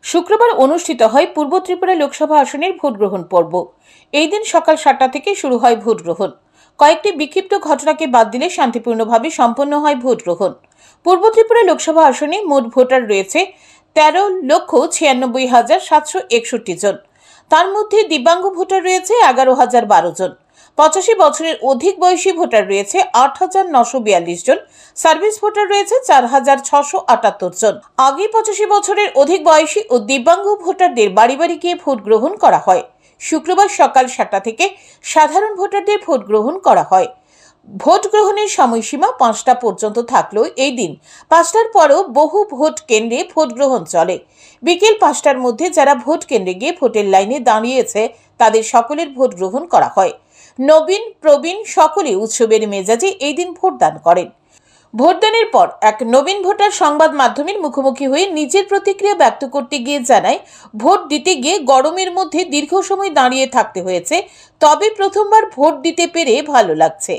শুক্রবার অনুষ্ঠিত হয় পূর্ব ত্রিপুরা লোকসভা আসনের ভোট গ্রহণ পর্ব। এই দিন সকাল 7টা থেকে শুরু হয় ভোট গ্রহণ। কয়েকটি বিক্ষিপ্ত ঘটনাকে বাদ দিলে শান্তিপূর্ণভাবে সম্পন্ন হয় ভোট গ্রহণ। পূর্ব ত্রিপুরা লোকসভা আসনে মোট ভোটার রয়েছে 13,96,761 জন। তার মধ্যে দিব্যাঙ্গ ভোটার রয়েছে 11,012 জন। 85 বছরের অধিক বয়সী ভোটার রয়েছে 8,942 জন। সার্ভিস ভোটার রয়েছে 4,678 জন। আগে 85 বছরের অধিক বয়সী ও দিব্যাঙ্গ ভোটারদের বাড়ি বাড়ি গিয়ে ভোট গ্রহণ করা হয়। শুক্রবার সকাল 7টা থেকে সাধারণ ভোটারদের ভোট গ্রহণ করা হয়। ভোট গ্রহণের সময়সীমা 5টা পর্যন্ত থাকলেও এই দিন 5টার পরও বহু ভোট কেন্দ্রে ভোট গ্রহণ চলে। বিকেল 5টার মধ্যে যারা ভোট কেন্দ্রে গিয়ে ভোটের লাইনে দাঁড়িয়েছে তাদের সকলের ভোট গ্রহণ করা হয়। নবীন প্রবীণ সকলে উৎসবের মেজাজে এই দিন ভোটদান করেন। ভোটদানের পর এক নবীন ভোটার সংবাদ মাধ্যমের মুখোমুখি হয়ে নিজের প্রতিক্রিয়া ব্যক্ত করতে গিয়ে জানায়, ভোট দিতে গিয়ে গরমের মধ্যে দীর্ঘ সময় দাঁড়িয়ে থাকতে হয়েছে, তবে প্রথমবার ভোট দিতে পেরে ভালো লাগছে।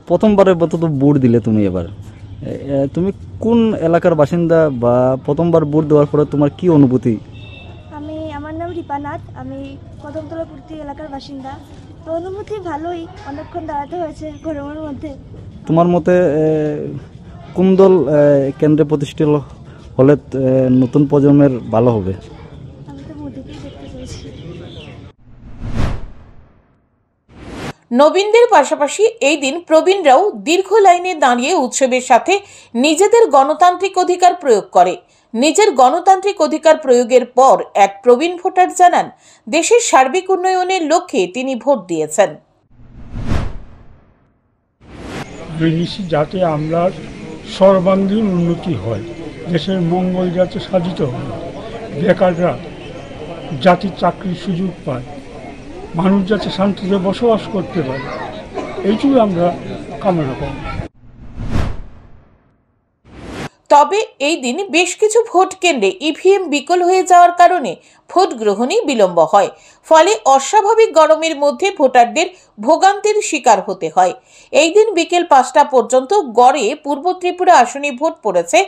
প্রথমবারের মতো তো ভোট দিলে তুমি, এবার তুমি কোন এলাকার বাসিন্দা বা প্রথমবার ভোট দেওয়ার পরে তোমার কি অনুভূতি? আমার নাম রিপানাথ, আমি কদমতলাপূর্তি এলাকার বাসিন্দা। তো অনুভূতি ভালোই, অনেকক্ষণ দাঁড়াতে হয়েছে গরমের মধ্যে। তোমার মতে কোন দল কেন্দ্রে প্রতিষ্ঠিত হলে নতুন প্রজন্মের ভালো হবে? আমি তো মোদিকেই দেখতে চাইছি। নবীনদের পাশাপাশি এই দিন প্রবীণরাও দীর্ঘ লাইনে দাঁড়িয়ে উৎসবের সাথে নিজেদের গণতান্ত্রিক অধিকার প্রয়োগ করে। নিজের গণতান্ত্রিক অধিকার প্রয়োগের পর এক প্রবীণ ভোটার জানান, দেশের সার্বিক উন্নয়নের লক্ষ্যে তিনি ভোট দিয়েছেন। যাতে আমরা সর্বাঙ্গীন উন্নতি হয়, দেশের মঙ্গল যাতে সাধিত হয়, বেকাররা যাতে চাকরির সুযোগ পায়, মানুষ যাতে শান্তিতে বসবাস করতে পারে, এইটুকু আমরা কামনা করি। তবে এই দিন বেশ কিছু ভোট কেন্দ্রে ইভিএম বিকল হয়ে যাওয়ার কারণে ভোট গ্রহণে বিলম্ব হয়। ফলে অস্বাভাবিক গরমের মধ্যে ভোটারদের ভোগান্তির শিকার হতে হয়। এই দিন বিকেল 5টা পর্যন্ত গড়ে পূর্ব ত্রিপুরা আসনে ভোট পড়েছে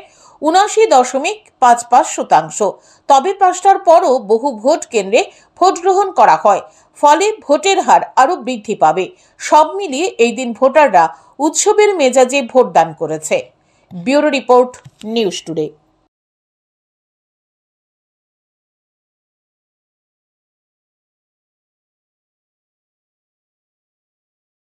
79.55%। তবে 5টার পরও বহু ভোট কেন্দ্রে ভোট গ্রহণ করা হয়, ফলে ভোটের হার আরও বৃদ্ধি পাবে। সব মিলিয়ে এই দিন ভোটাররা উৎসবের মেজাজে ভোটদান করেছে। Bureau report, news today.